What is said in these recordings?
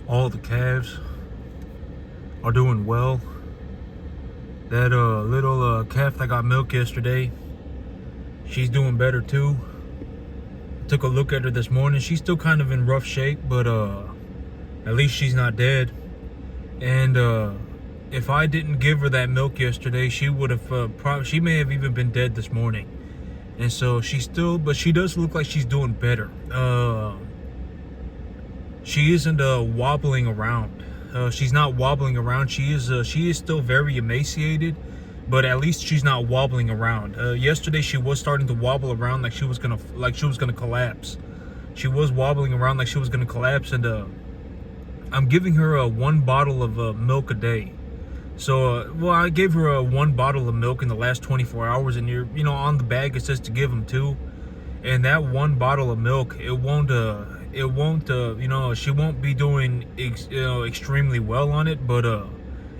All the calves are doing well. That little calf that got milk yesterday, she's doing better too. Took a look at her this morning. She's still kind of in rough shape, but at least she's not dead. And if I didn't give her that milk yesterday, she would have she may have even been dead this morning. And so but she does look like she's doing better. She isn't wobbling around. She's not wobbling around. She is still very emaciated, but at least she's not wobbling around. Yesterday she was starting to wobble around like she was gonna collapse. She was wobbling around like she was gonna collapse, and I'm giving her one bottle of milk a day. So, well, I gave her one bottle of milk in the last 24 hours, and on the bag it says to give them two. And that one bottle of milk, she won't be doing extremely well on it, but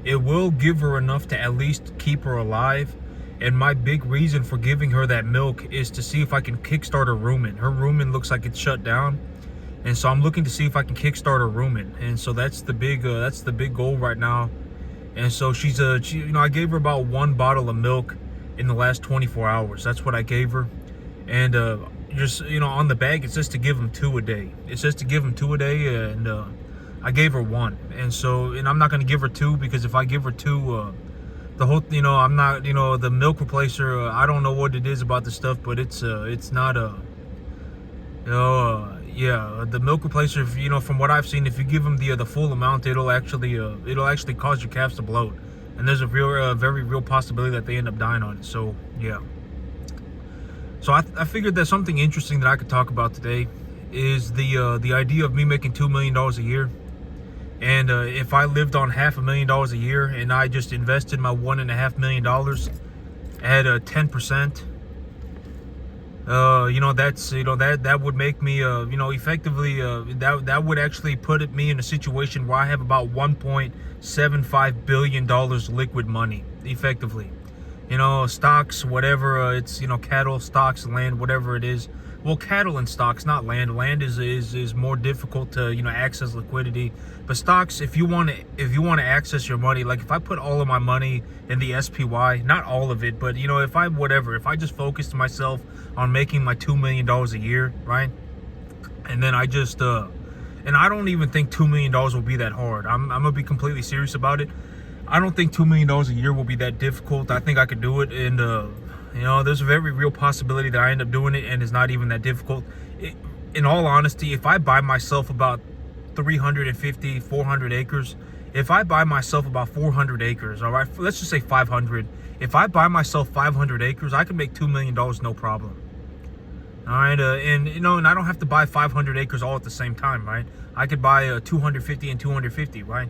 it will give her enough to at least keep her alive. And my big reason for giving her that milk is to see if I can kickstart her rumen. Her rumen looks like it's shut down, and so I'm looking to see if I can kickstart her rumen. And so that's the big goal right now. And so I gave her about one bottle of milk in the last 24 hours. That's what I gave her. And on the bag it says to give them two a day. It says to give them two a day, and I gave her one. And I'm not going to give her two, because if I give her two, the whole, I'm not, the milk replacer, I don't know what it is about the stuff, but it's not yeah, the milk replacer, from what I've seen, if you give them the full amount, it'll actually cause your calves to bloat, and there's a very real possibility that they end up dying on it. So yeah. So I figured that something interesting that I could talk about today is the idea of me making $2 million a year. And if I lived on $500,000 a year and I just invested my $1.5 million at 10%, that would make me effectively that would actually put me in a situation where I have about $1.75 billion liquid money effectively. Stocks, whatever, it's cattle, stocks, land, whatever it is. Well, cattle and stocks, not land. Land is more difficult to access liquidity. But stocks, if you want to access your money, like if I put all of my money in the SPY, not all of it, but if I just focused myself on making my $2 million a year, right? And then I just and I don't even think $2 million will be that hard. I'm gonna be completely serious about it. I don't think $2 million a year will be that difficult. I think I could do it, and there's a very real possibility that I end up doing it, and it's not even that difficult. In all honesty, if I buy myself about 350, 400 acres, if I buy myself about 400 acres, all right, let's just say 500. If I buy myself 500 acres, I can make $2 million no problem. All right, and I don't have to buy 500 acres all at the same time, right? I could buy 250 and 250, right?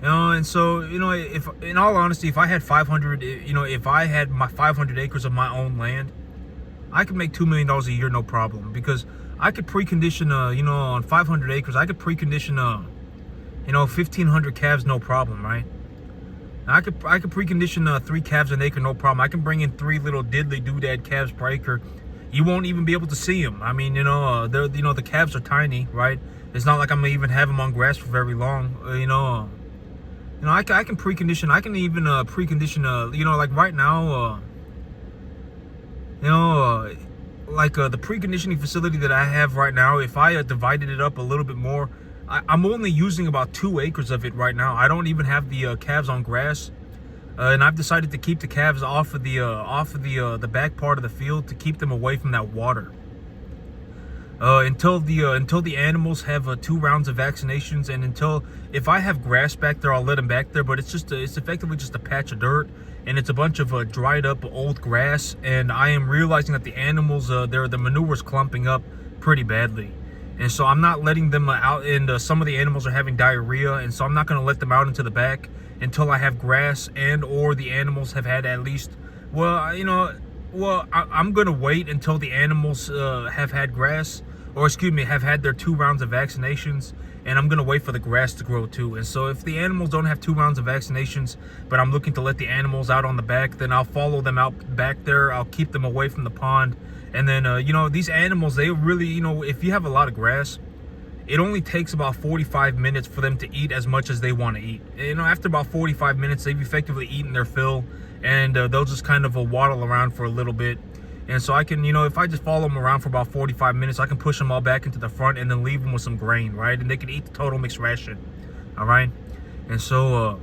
And so, if in all honesty, if I had 500, if I had my 500 acres of my own land, I could make $2 million a year no problem, because I could precondition, on 500 acres, I could precondition, 1,500 calves no problem, right? I could precondition 3 calves an acre no problem. I can bring in 3 little diddly doodad calves per acre. You won't even be able to see them. I mean, the calves are tiny, right? It's not like I'm gonna even have them on grass for very long. I can precondition. I can even precondition. Like right now, the preconditioning facility that I have right now. If I divided it up a little bit more, I'm only using about 2 acres of it right now. I don't even have the calves on grass, and I've decided to keep the calves off of the back part of the field to keep them away from that water. Until the animals have 2 rounds of vaccinations, and if I have grass back there, I'll let them back there. But it's effectively just a patch of dirt, and it's a bunch of dried up old grass. And I am realizing that the animals, the manure's clumping up pretty badly, and so I'm not letting them out. And some of the animals are having diarrhea, and so I'm not going to let them out into the back until I have grass, and or the animals have had at least, I'm going to wait until the animals have had grass, or have had their 2 rounds of vaccinations, and I'm going to wait for the grass to grow too. And so if the animals don't have 2 rounds of vaccinations, but I'm looking to let the animals out on the back, then I'll follow them out back there. I'll keep them away from the pond. And then, these animals, they really, if you have a lot of grass, it only takes about 45 minutes for them to eat as much as they want to eat. After about 45 minutes, they've effectively eaten their fill, and they'll just kind of waddle around for a little bit. And so I can, if I just follow them around for about 45 minutes, I can push them all back into the front and then leave them with some grain, right? And they can eat the total mixed ration, all right? And so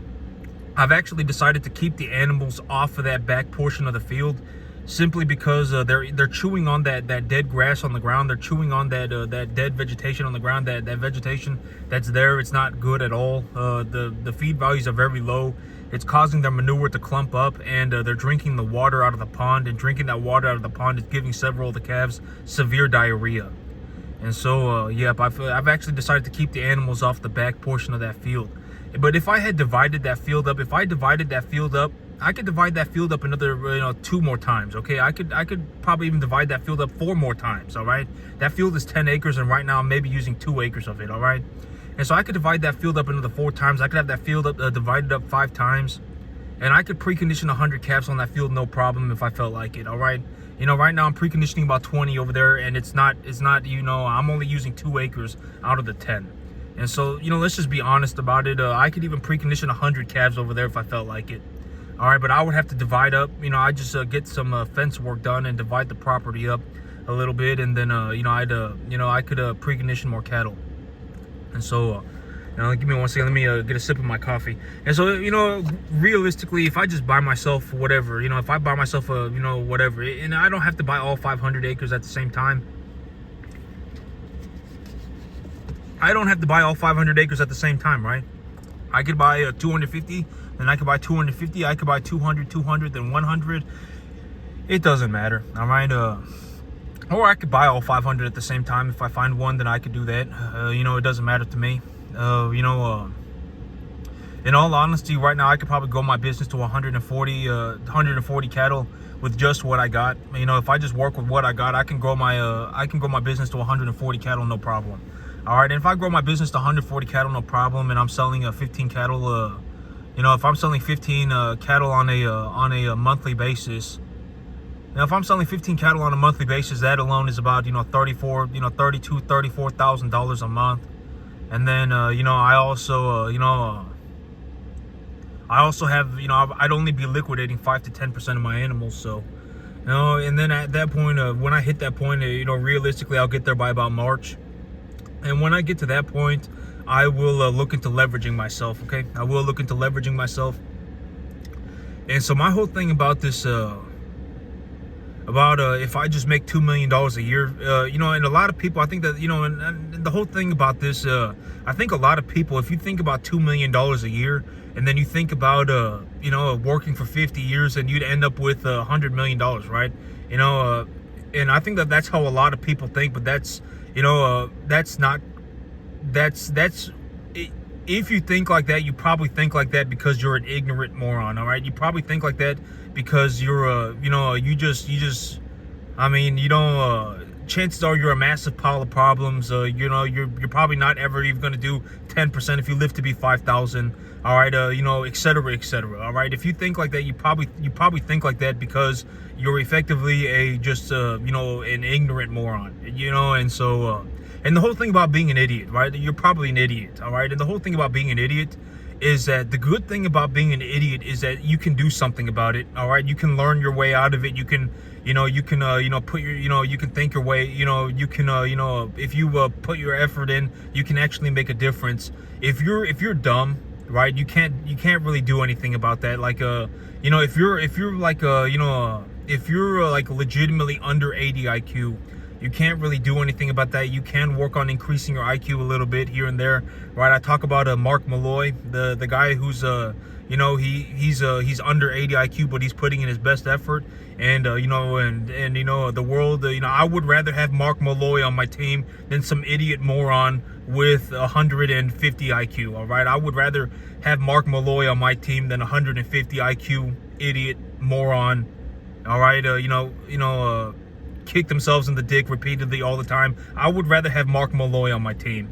I've actually decided to keep the animals off of that back portion of the field, simply because they're chewing on that dead grass on the ground. They're chewing on that dead vegetation on the ground. That vegetation that's there, it's not good at all. The feed values are very low. It's causing their manure to clump up, and they're drinking the water out of the pond, and drinking that water out of the pond is giving several of the calves severe diarrhea. And so yep, I've actually decided to keep the animals off the back portion of that field. But if I had divided that field up, I could divide that field up another 2 more times. Okay, I could probably even divide that field up 4 more times. All right, that field is 10 acres, and right now I'm maybe using 2 acres of it. All right, and so I could divide that field up another 4 times. I could have that field up divided up 5 times, and I could precondition 100 calves on that field, no problem, if I felt like it. All right, right now I'm preconditioning about 20 over there, and it's not I'm only using 2 acres out of the 10. And so let's just be honest about it. I could even precondition 100 calves over there if I felt like it. All right, but I would have to divide up. I just get some fence work done and divide the property up a little bit, and then I could precondition more cattle. And so give me 1 second. Let me get a sip of my coffee. And so realistically, if I just buy myself whatever, if I buy myself a whatever, and I don't have to buy all 500 acres at the same time. I don't have to buy all 500 acres at the same time, right? I could buy 250, then I could buy 250, I could buy 200, 200, then 100. It doesn't matter, all right? Or I could buy all 500 at the same time. If I find one, then I could do that. It doesn't matter to me. In all honesty, right now I could probably grow my business to 140 cattle with just what I got. If I just work with what I got, I can grow my business to 140 cattle, no problem. All right, and if I grow my business to 140 cattle, no problem, and I'm selling 15 cattle, if I'm selling 15 cattle on a monthly basis, if I'm selling 15 cattle on a monthly basis, that alone is about $34,000 a month. And then I also have I'd only be liquidating 5 to 10% of my animals, so and then at that point, when I hit that point, realistically I'll get there by about March. And when I get to that point, I will look into leveraging myself, okay? I will look into leveraging myself. And so my whole thing about this, if I just make $2 million a year, and a lot of people, I think that, and the whole thing about this, I think a lot of people, if you think about $2 million a year, and then you think about, working for 50 years, and you'd end up with $100 million, right? And I think that that's how a lot of people think, but that's if you think like that, you probably think like that because you're an ignorant moron. All right, you probably think like that because you're chances are you're a massive pile of problems. You're probably not ever even going to do 10% if you live to be 5,000. All right, et cetera, et cetera. All right, if you think like that, you probably think like that because you're effectively an ignorant moron. And so and the whole thing about being an idiot, right? You're probably an idiot. All right, and the whole thing about being an idiot is that the good thing about being an idiot is that you can do something about it. All right, you can learn your way out of it. You can put your, you can think your way, you can, if you put your effort in, you can actually make a difference. If you're dumb, right, you can't really do anything about that. Like, if you're like legitimately under 80 IQ, you can't really do anything about that. You can work on increasing your IQ a little bit here and there, right? I talk about Mark Malloy, the guy who's he's under 80 IQ, but he's putting in his best effort. And the world, I would rather have Mark Malloy on my team than some idiot moron with 150 IQ. All right, I would rather have Mark Malloy on my team than 150 IQ idiot moron. All right, kick themselves in the dick repeatedly all the time. I would rather have Mark Malloy on my team.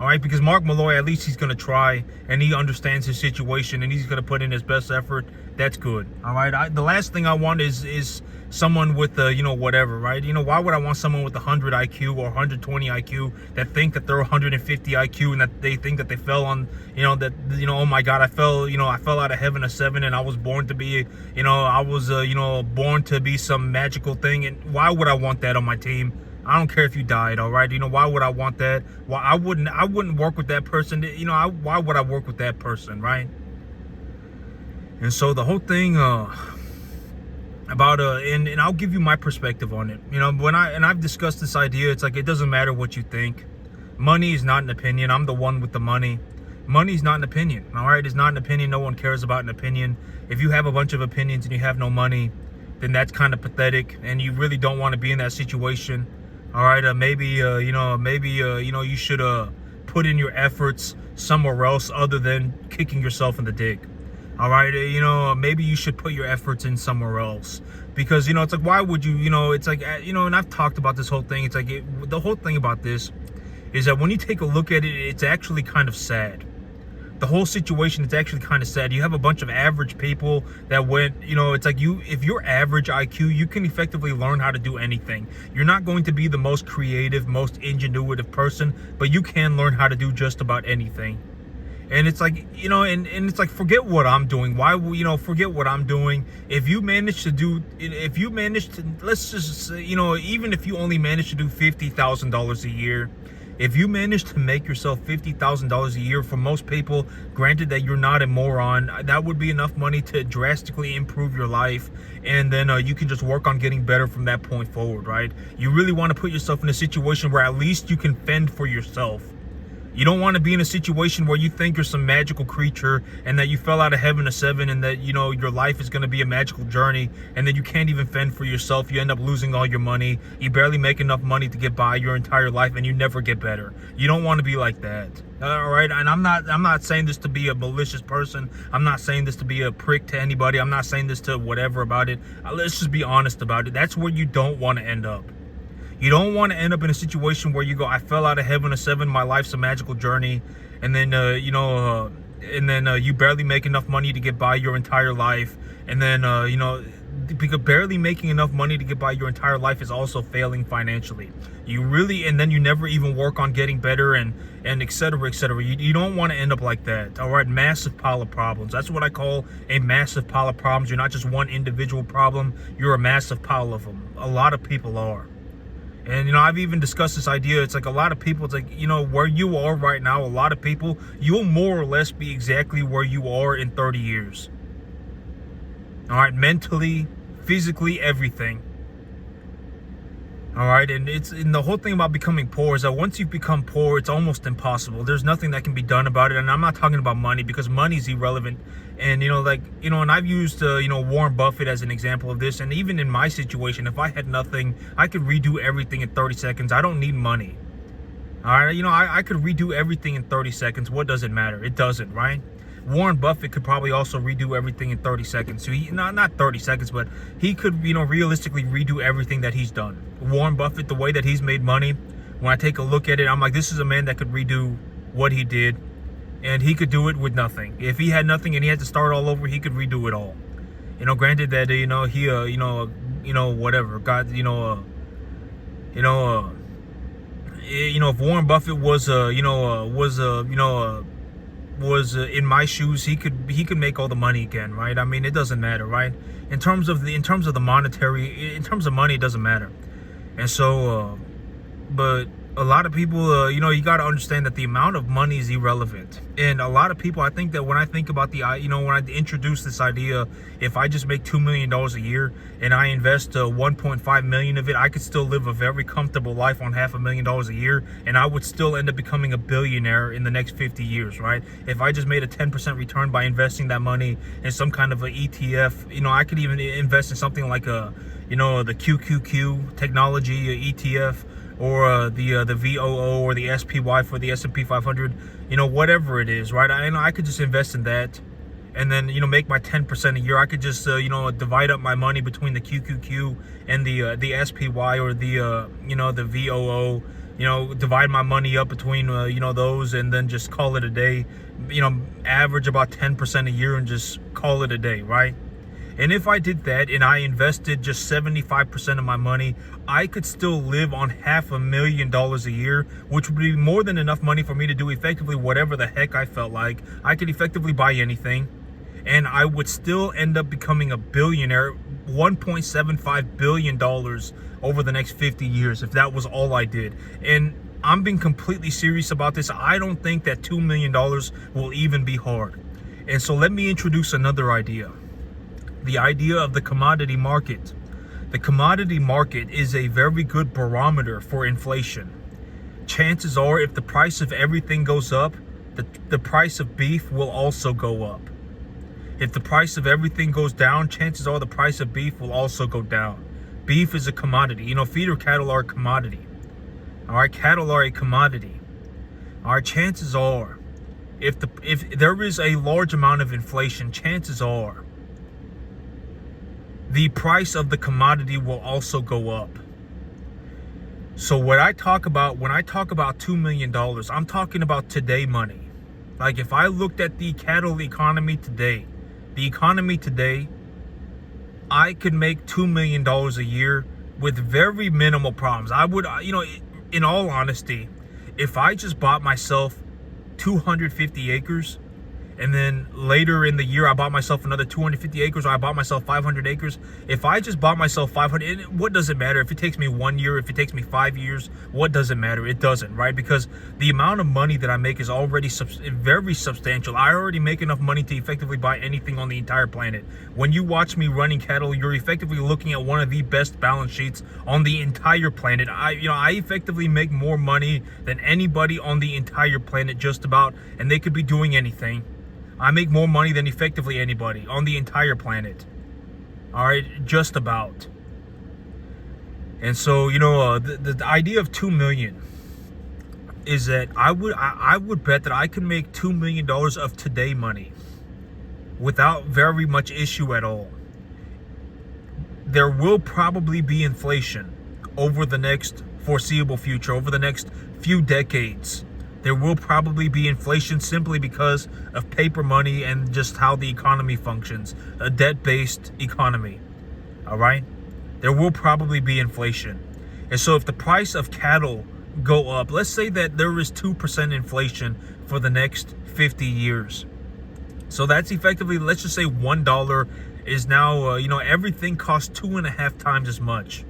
All right, because Mark Malloy, at least he's going to try, and he understands his situation, and he's going to put in his best effort. That's good. All right, the last thing I want is someone with whatever, right? Why would I want someone with 100 IQ or 120 IQ that think that they're 150 IQ and that they think that they fell on, oh my God, I fell out of heaven a 7 and I was born to be, born to be some magical thing. And why would I want that on my team? I don't care if you died, all right? Why would I want that? Well, I wouldn't work with that person. Why would I work with that person, right? And so the whole thing about and I'll give you my perspective on it. I've discussed this idea, it's like it doesn't matter what you think. Money is not an opinion. I'm the one with the money. Money's not an opinion, all right? It's not an opinion. No one cares about an opinion. If you have a bunch of opinions and you have no money, then that's kind of pathetic, and you really don't want to be in that situation. All right, maybe you should put in your efforts somewhere else other than kicking yourself in the dick. All right, maybe you should put your efforts in somewhere else, because it's like, why would you? It's like and I've talked about this whole thing. It's like the whole thing about this is that when you take a look at it, it's actually kind of sad. The whole situation, it's actually kind of sad. You have a bunch of average people that went, it's like if you're average IQ, you can effectively learn how to do anything. You're not going to be the most creative, most ingenuitive person, but you can learn how to do just about anything. And it's like, and it's like, forget what I'm doing. Why, forget what I'm doing. If you manage to, let's just say, even if you only manage to do $50,000 a year, if you manage to make yourself $50,000 a year, for most people, granted that you're not a moron, that would be enough money to drastically improve your life. And then you can just work on getting better from that point forward, right? You really want to put yourself in a situation where at least you can fend for yourself. You don't want to be in a situation where you think you're some magical creature and that you fell out of heaven a 7 and that, your life is going to be a magical journey, and then you can't even fend for yourself. You end up losing all your money. You barely make enough money to get by your entire life, and you never get better. You don't want to be like that. All right. And I'm not saying this to be a malicious person. I'm not saying this to be a prick to anybody. I'm not saying this to whatever about it. Let's just be honest about it. That's where you don't want to end up. You don't want to end up in a situation where you go, I fell out of heaven a 7, my life's a magical journey, and then you barely make enough money to get by your entire life, and then because barely making enough money to get by your entire life is also failing financially. And then you never even work on getting better and et cetera, et cetera. You don't want to end up like that. All right, massive pile of problems. That's what I call a massive pile of problems. You're not just one individual problem. You're a massive pile of them. A lot of people are. And, I've even discussed this idea. It's like a lot of people, it's like, where you are right now, a lot of people, you'll more or less be exactly where you are in 30 years. All right, mentally, physically, everything. All right, and the whole thing about becoming poor is that once you become poor, it's almost impossible. There's nothing that can be done about it, and I'm not talking about money, because money is irrelevant. And and I've used Warren Buffett as an example of this. And even in my situation, if I had nothing, I could redo everything in 30 seconds. I don't need money. All right, I could redo everything in 30 seconds. What does it matter? It doesn't, right? Warren Buffett could probably also redo everything in 30 seconds. So not 30 seconds, but he could, realistically redo everything that he's done. Warren Buffett, the way that he's made money, when I take a look at it, I'm like, this is a man that could redo what he did, and he could do it with nothing. If he had nothing and he had to start all over, he could redo it all. Granted that, whatever, God, if Warren Buffett was in my shoes, he could make all the money again, right? I mean, it doesn't matter, right? In terms of money, it doesn't matter. And so, but a lot of people, you got to understand that the amount of money is irrelevant. And a lot of people, I think that when I think about when I introduce this idea, if I just make $2 million a year and I invest 1.5 million of it, I could still live a very comfortable life on $500,000 a year, and I would still end up becoming a billionaire in the next 50 years, right? If I just made a 10% return by investing that money in some kind of an ETF, I could even invest in something like the QQQ technology ETF, or the VOO or the SPY for the S&P 500, whatever it is, right? I could just invest in that, and then make my 10% a year. I could just divide up my money between the QQQ and the SPY or the the VOO, divide my money up between those, and then just call it a day. Average about 10% a year and just call it a day, right? And if I did that and I invested just 75% of my money, I could still live on $500,000 a year, which would be more than enough money for me to do effectively whatever the heck I felt like. I could effectively buy anything, and I would still end up becoming a billionaire, $1.75 billion over the next 50 years if that was all I did. And I'm being completely serious about this. I don't think that $2 million will even be hard. And so let me introduce another idea. The idea of the commodity market. The commodity market is a very good barometer for inflation. Chances are, if the price of everything goes up, the price of beef will also go up. If the price of everything goes down, chances are the price of beef will also go down. Beef is a commodity. Feeder cattle are a commodity. All right, cattle are a commodity. All right, chances are, if there is a large amount of inflation, chances are the price of the commodity will also go up. So when I talk about $2 million, I'm talking about today money. Like, if I looked at the cattle economy today, I could make $2 million a year with very minimal problems. I would, in all honesty, if I just bought myself 250 acres, and then later in the year I bought myself another 250 acres, or I bought myself 500 acres. If I just bought myself 500, what does it matter if it takes me 1 year, if it takes me 5 years? What does it matter? It doesn't, right? Because the amount of money that I make is already very substantial. I already make enough money to effectively buy anything on the entire planet. When you watch me running cattle, you're effectively looking at one of the best balance sheets on the entire planet. I effectively make more money than anybody on the entire planet, just about, and they could be doing anything. I make more money than effectively anybody on the entire planet. All right, just about. And so, the idea of 2 million is that I would bet that I can make $2 million of today money without very much issue at all. There will probably be inflation over the next foreseeable future, over the next few decades. There will probably be inflation simply because of paper money and just how the economy functions, a debt-based economy. All right? There will probably be inflation. And so if the price of cattle go up, let's say that there is 2% inflation for the next 50 years. So that's effectively, let's just say $1 is now, everything costs 2.5 times as much.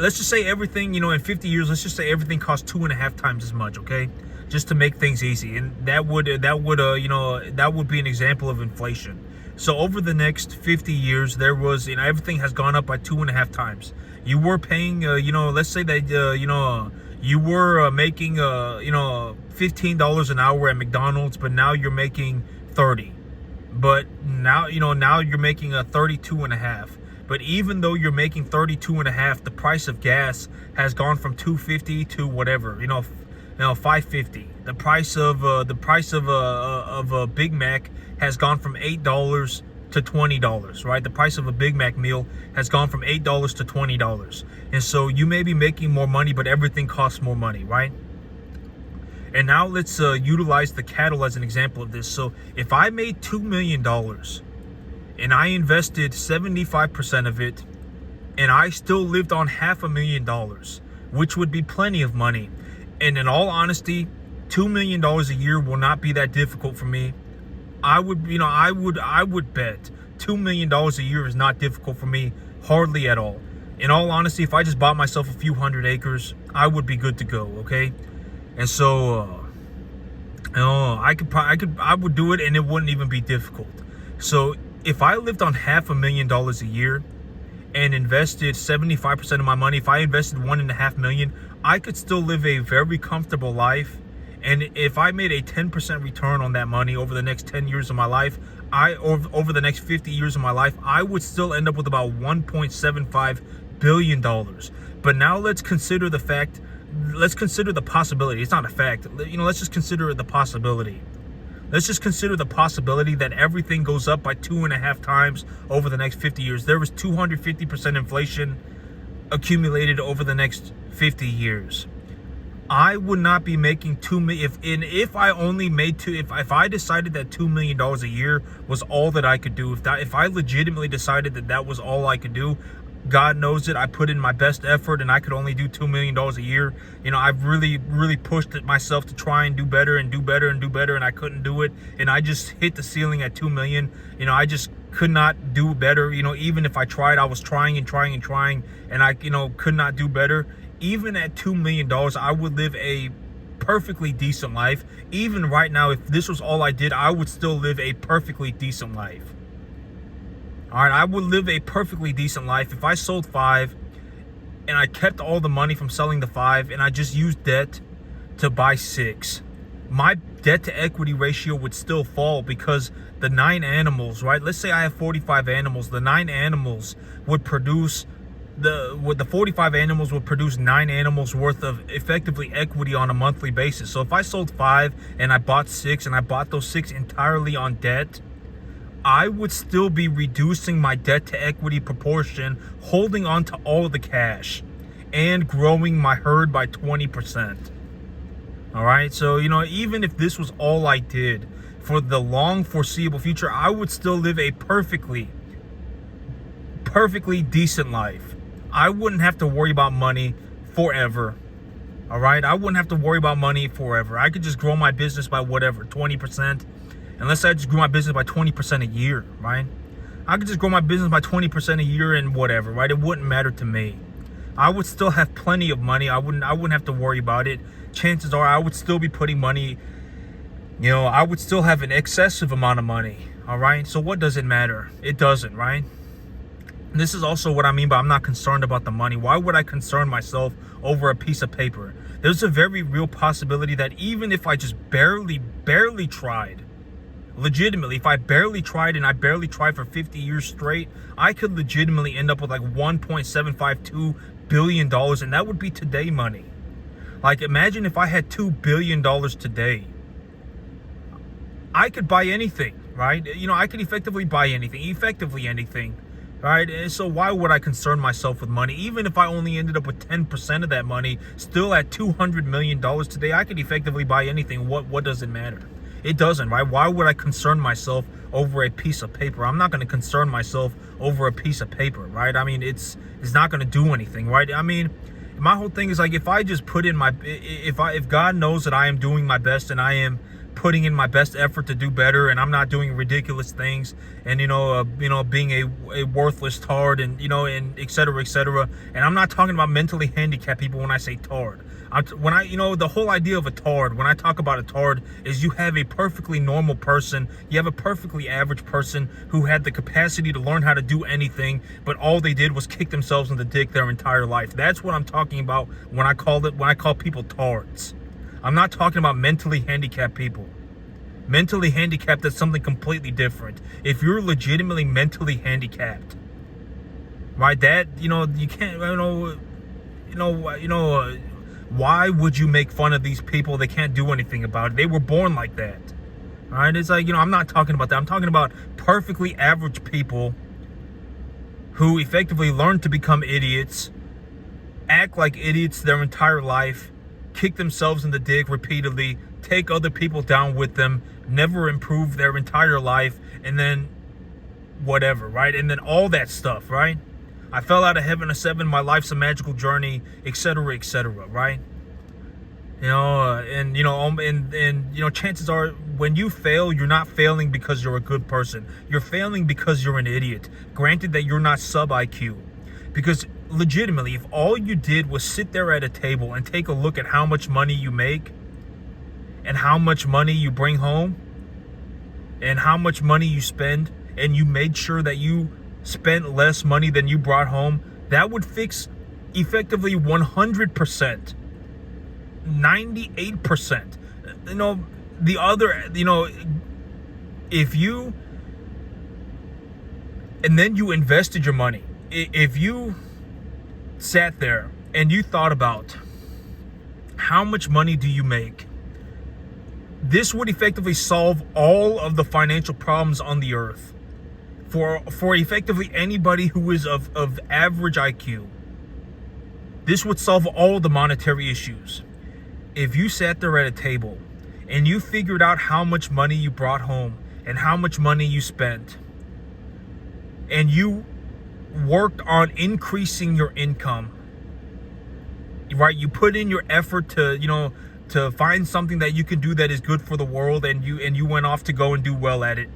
Let's just say everything, in 50 years, let's just say everything costs 2.5 times as much, okay? Just to make things easy. And that would be an example of inflation. So over the next 50 years, there was, everything has gone up by 2.5 times. You were paying, let's say that, you were making, $15 an hour at McDonald's, but now you're making 30. But now, now you're making a 32.5. But even though you're making 32.5, the price of gas has gone from $2.50 to whatever, $5.50. The price of a Big Mac has gone from $8 to $20, right? The price of a Big Mac meal has gone from $8 to $20. And so you may be making more money, but everything costs more money, right? And now let's utilize the cattle as an example of this. So if I made $2 million and I invested 75% of it, and I still lived on $500,000, which would be plenty of money. And in all honesty, $2 million a year will not be that difficult for me. I would bet $2 million a year is not difficult for me, hardly at all. In all honesty, if I just bought myself a few hundred acres, I would be good to go, okay? And so, I would do it, and it wouldn't even be difficult. So if I lived on $500,000 a year and invested 75% of my money, if I invested $1.5 million, I could still live a very comfortable life. And if I made a 10% return on that money over the next 10 years of my life, over the next 50 years of my life, I would still end up with about $1.75 billion. But now let's consider the possibility. It's not a fact. Let's just consider the possibility. Let's just consider the possibility that everything goes up by 2.5 times over the next 50 years. There was 250% inflation accumulated over the next 50 years. I would not be making $2 million if I only made if I decided that $2 million a year was all that I could do. If I legitimately decided that that was all I could do, God knows it. I put in my best effort, and I could only do $2 million a year. You know, I've really pushed it myself to try and do better and do better and do better, and I couldn't do it. And I just hit the ceiling at 2 million. You know, I just could not do better. You know, even if I tried, I was trying, and I, could not do better. Even at $2 million, I would live a perfectly decent life. Even right now, if this was all I did, I would still live a perfectly decent life. All right, I would live a perfectly decent life if I sold 5 and I kept all the money from selling the 5 and I just used debt to buy 6. My debt to equity ratio would still fall because the 9 animals, right? Let's say I have 45 animals. The 9 animals would produce the 45 animals would produce 9 animals worth of effectively equity on a monthly basis. So if I sold 5 and I bought 6 and I bought those 6 entirely on debt, I would still be reducing my debt to equity proportion, holding on to all of the cash, and growing my herd by 20%. All right, so even if this was all I did for the long foreseeable future, I would still live a perfectly decent life. I wouldn't have to worry about money forever. All right, I wouldn't have to worry about money forever. I could just grow my business by whatever, 20%. Unless I just grew my business by 20% a year, right? I could just grow my business by 20% a year and whatever, right? It wouldn't matter to me. I would still have plenty of money. I wouldn't have to worry about it. Chances are I would still be putting money, I would still have an excessive amount of money, all right? So what does it matter? It doesn't, right? And this is also what I mean by I'm not concerned about the money. Why would I concern myself over a piece of paper? There's a very real possibility that even if I just barely tried, legitimately, if I barely tried and I barely tried for 50 years straight, I could legitimately end up with like $1.752 billion, and that would be today money. Like, imagine if I had $2 billion today. I could buy anything, right? I could effectively buy anything, right? And so why would I concern myself with money? Even if I only ended up with 10% of that money, still at $200 million today, I could effectively buy anything. What does it matter? It doesn't, right? Why would I concern myself over a piece of paper? I'm not going to concern myself over a piece of paper, right? I mean, it's not going to do anything, right? I mean, my whole thing is like, if I just put in if God knows that I am doing my best and I am putting in my best effort to do better, and I'm not doing ridiculous things, and being a worthless tard, and and et cetera, and I'm not talking about mentally handicapped people when I say tard. The whole idea of a tard, when I talk about a tard, is you have a perfectly normal person, you have a perfectly average person who had the capacity to learn how to do anything, but all they did was kick themselves in the dick their entire life. That's what I'm talking about when I call people tards. I'm not talking about mentally handicapped people. Mentally handicapped is something completely different. If you're legitimately mentally handicapped, right, that you can't why would you make fun of these people? They can't do anything about it. They were born like that. All right, it's like, I'm not talking about that. I'm talking about perfectly average people who effectively learn to become idiots, act like idiots their entire life, kick themselves in the dick repeatedly, take other people down with them, never improve their entire life, and then whatever, right? And then all that stuff, right? I fell out of heaven at 7, my life's a magical journey, etc., right? Chances are when you fail, you're not failing because you're a good person. You're failing because you're an idiot. Granted that you're not sub IQ. Because legitimately, if all you did was sit there at a table and take a look at how much money you make and how much money you bring home and how much money you spend, and you made sure that you spent less money than you brought home, that would fix effectively 100%, 98%. The other, if you, and then you invested your money, if you sat there and you thought about how much money do you make, this would effectively solve all of the financial problems on the earth. For effectively anybody who is of average IQ, This would solve all the monetary issues. If you sat there at a table and you figured out how much money you brought home and how much money you spent, and you worked on increasing your income, right? You put in your effort to, to find something that you can do that is good for the world, and you went off to go and do well at it,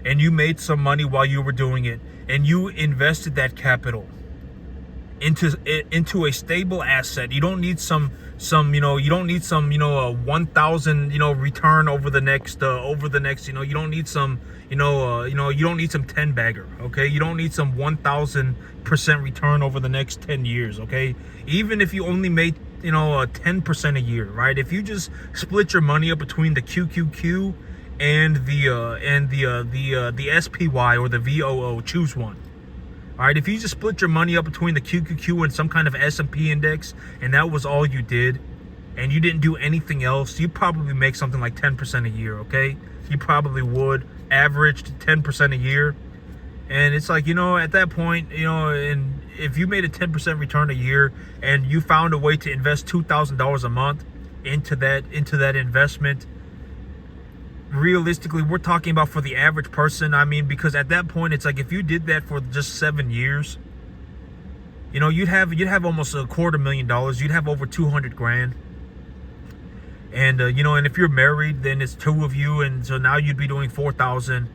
and you made some money while you were doing it, and you invested that capital into a stable asset. You don't need some 1,000 return over the next you don't need some you don't need some 10 bagger. Okay, you don't need some 1,000% return over the next 10 years. Okay, even if you only made 10% a year, right? If you just split your money up between the QQQ and the SPY or the VOO, choose one. All right, if you just split your money up between the QQQ and some kind of S&P index, and that was all you did, and you didn't do anything else, you probably make something like 10% a year, okay? You probably would, averaged 10% a year. And it's like, at that point, and if you made a 10% return a year and you found a way to invest $2,000 a month into that investment, realistically, we're talking about for the average person. I mean, because at that point, it's like if you did that for just 7 years, you'd have almost $250,000. You'd have over 200 grand. And and if you're married, then it's two of you, and so now you'd be doing 4,000.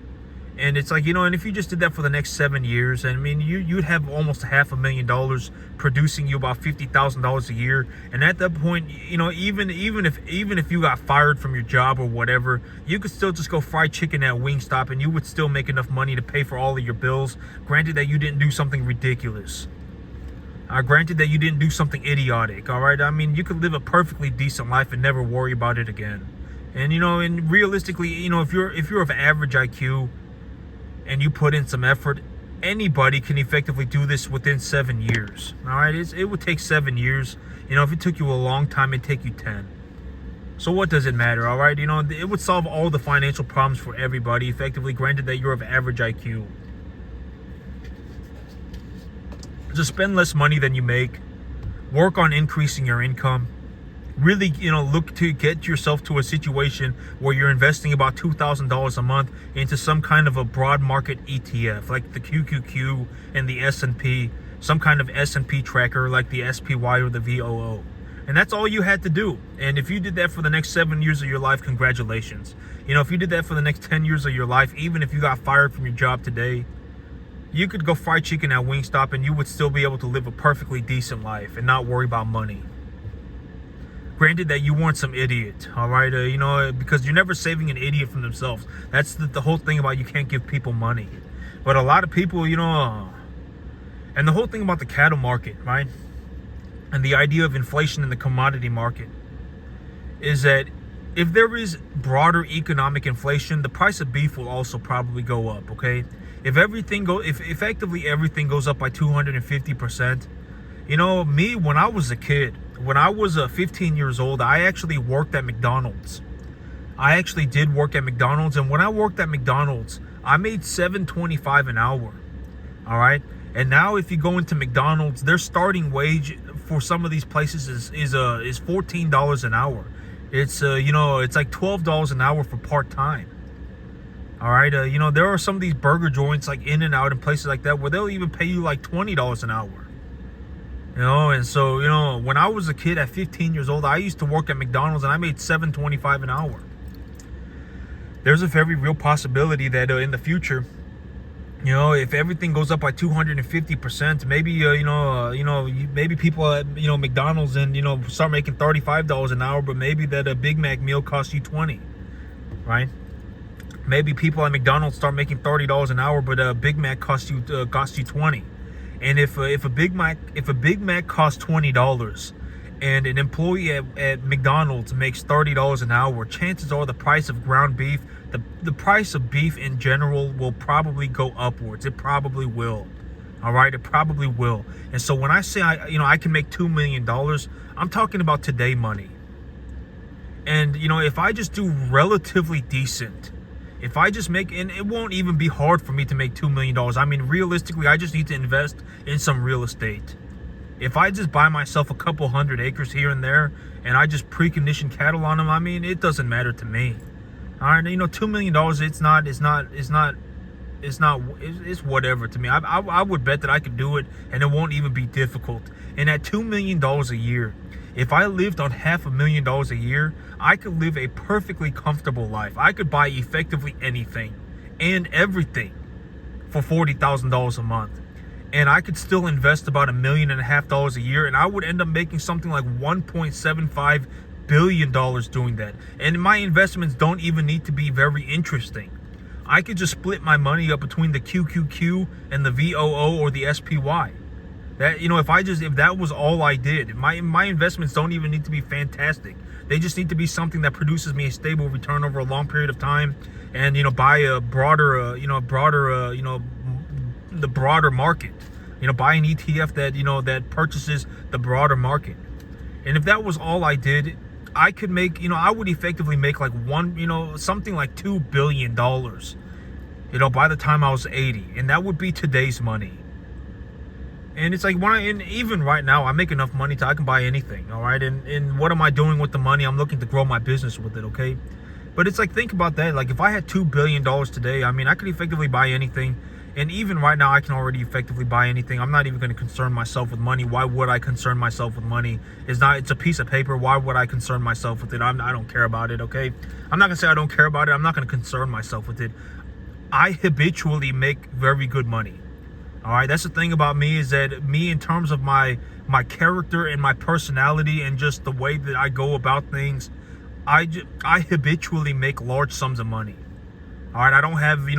And it's like, and if you just did that for the next 7 years, I mean, you'd have almost $500,000 producing you about $50,000 a year. And at that point, even if you got fired from your job or whatever, you could still just go fry chicken at Wingstop, and you would still make enough money to pay for all of your bills. Granted that you didn't do something ridiculous. Granted that you didn't do something idiotic. All right, I mean, you could live a perfectly decent life and never worry about it again. And and realistically, if you're of average IQ, and you put in some effort, anybody can effectively do this within 7 years. All right, it would take 7 years. If it took you a long time, it'd take you 10. So what does it matter? All right, it would solve all the financial problems for everybody effectively. Granted that you're of average IQ. Just spend less money than you make. Work on increasing your income. Really, look to get yourself to a situation where you're investing about $2,000 a month into some kind of a broad market ETF, like the QQQ and the S&P, some kind of S&P tracker like the SPY or the VOO. And that's all you had to do. And if you did that for the next 7 years of your life, congratulations. If you did that for the next 10 years of your life, even if you got fired from your job today, you could go fry chicken at Wingstop and you would still be able to live a perfectly decent life and not worry about money. Granted that you weren't some idiot, all right? Because you're never saving an idiot from themselves. That's the whole thing about you can't give people money. But a lot of people, and the whole thing about the cattle market, right? And the idea of inflation in the commodity market is that if there is broader economic inflation, the price of beef will also probably go up, okay? If effectively everything goes up by 250%, me, when I was a kid, when I was 15 years old, I actually worked at McDonald's. I actually did work at McDonald's, and when I worked at McDonald's, I made $7.25 an hour. All right, and now if you go into McDonald's, their starting wage for some of these places is $14 an hour. It's it's like $12 an hour for part-time. All right, there are some of these burger joints like In-N-Out and places like that where they'll even pay you like $20 an hour. And so, when I was a kid at 15 years old, I used to work at McDonald's and I made $7.25 an hour. There's a very real possibility that in the future, if everything goes up by 250%, maybe, maybe people at, McDonald's and, start making $35 an hour, but maybe that a Big Mac meal costs you $20, right? Maybe people at McDonald's start making $30 an hour, but a Big Mac costs you $20. And if a Big Mac costs $20 and an employee at McDonald's makes $30 an hour, chances are the price of ground beef, the price of beef in general will probably go upwards. It probably will. All right, it probably will. And so when I say I can make $2 million, I'm talking about today money. And if I just do relatively decent, if I just make, and it won't even be hard for me to make $2 million. I mean, realistically, I just need to invest in some real estate. If I just buy myself a couple hundred acres here and there and I just precondition cattle on them, I mean, it doesn't matter to me. All right, you know, $2 million, it's whatever to me. I would bet that I could do it and it won't even be difficult. And at $2 million a year, if I lived on $500,000 a year, I could live a perfectly comfortable life. I could buy effectively anything and everything for $40,000 a month. And I could still invest about $1.5 million a year, and I would end up making something like $1.75 billion doing that. And my investments don't even need to be very interesting. I could just split my money up between the QQQ and the VOO or the SPY. That, you know, if that was all I did, my investments don't even need to be fantastic. They just need to be something that produces me a stable return over a long period of time, and, you know, buy the broader market. You know, buy an ETF that, you know, that purchases the broader market. And if that was all I did, I could make, you know, I would effectively make like something like $2 billion, you know, by the time I was 80, and that would be today's money. And it's like, and even right now, I make enough money I can buy anything, all right? And what am I doing with the money? I'm looking to grow my business with it, okay? But it's like, think about that. Like, if I had $2 billion today, I mean, I could effectively buy anything. And even right now, I can already effectively buy anything. I'm not even going to concern myself with money. Why would I concern myself with money? It's a piece of paper. Why would I concern myself with it? I don't care about it, okay? I'm not going to say I don't care about it. I'm not going to concern myself with it. I habitually make very good money. All right, that's the thing about me, is that me, in terms of my character and my personality and just the way that I go about things, I habitually make large sums of money. All right, I don't have, I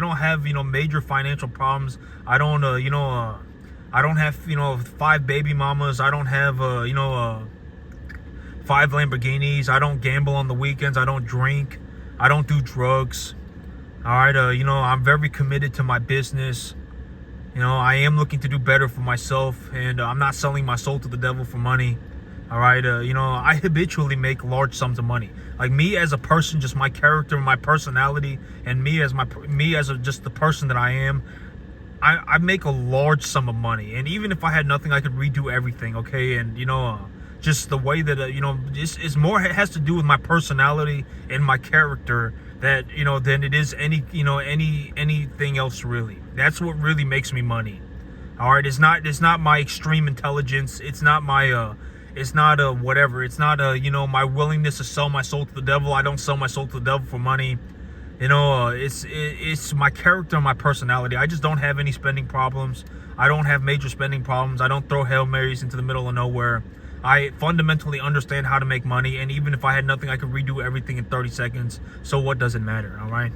don't have, major financial problems. I don't, I don't have, 5 baby mamas. I don't have, 5 Lamborghinis. I don't gamble on the weekends. I don't drink. I don't do drugs. All right, I'm very committed to my business. I am looking to do better for myself, and I'm not selling my soul to the devil for money. All right, I habitually make large sums of money. Like, me as a person, just my character, my personality, and me as just the person that I am, I make a large sum of money. And even if I had nothing, I could redo everything. Okay, and just the way that it's more, it has to do with my personality and my character that than it is anything else really. That's what really makes me money. All right, it's not my extreme intelligence. It's not my whatever. It's not my willingness to sell my soul to the devil. I don't sell my soul to the devil for money. It's my character and my personality. I just don't have any spending problems. I don't have major spending problems. I don't throw Hail Marys into the middle of nowhere. I fundamentally understand how to make money, and even if I had nothing, I could redo everything in 30 seconds. So what does it matter? All right.